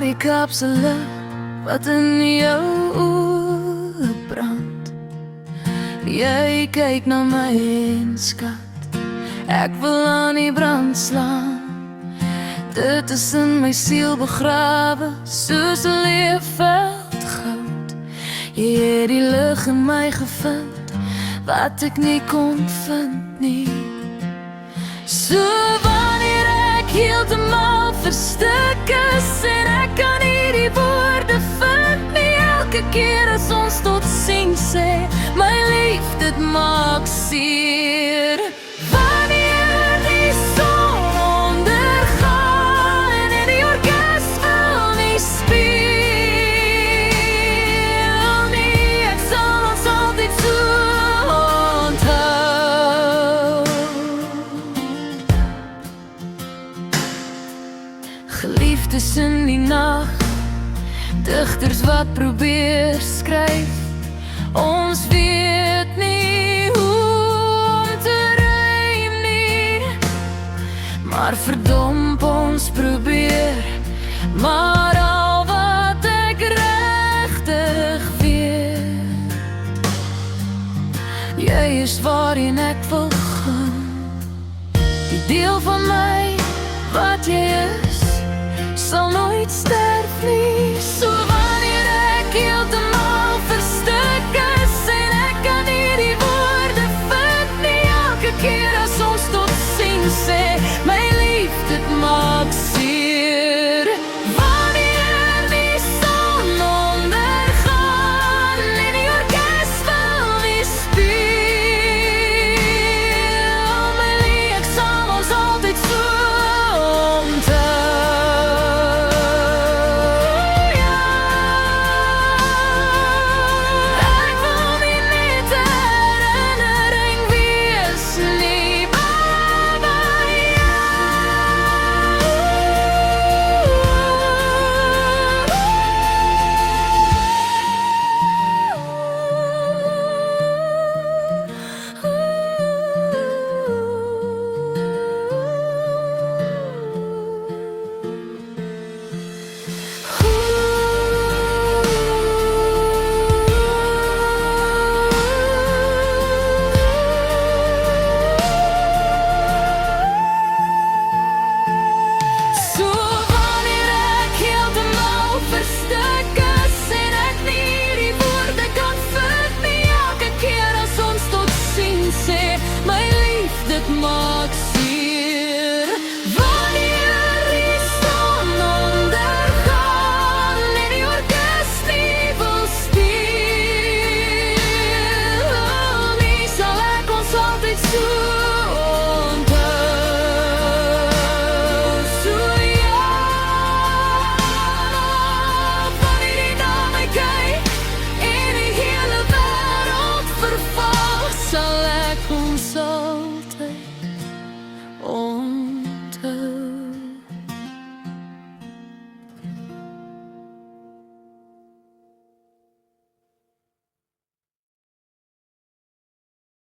die kapsele wat in jou oë brand. Jy kyk na my en skat, ek wil aan die brand slaan. Dit is in my siel begrawe, soos 'n leefveld goud. Jy het die lig in my gevind, wat ek nie kon vind nie. So wanneer ek heeltemal verstik is en ek kan nie die woorde vind nie, elke keer as ons tot sien sê, my lief, dit maak seer. Wanneer die son ondergaan en die orkes wil nie speel nie, ek sal ons altyd so onthou. Geliefdes in die nag, digters wat probeer skryf, ons weet nie hoe om te rym nie, maar verdomp ons probeer. Maar al wat ek regtig weet, jy is waarheen ek wil gaan, die deel van my wat jy is.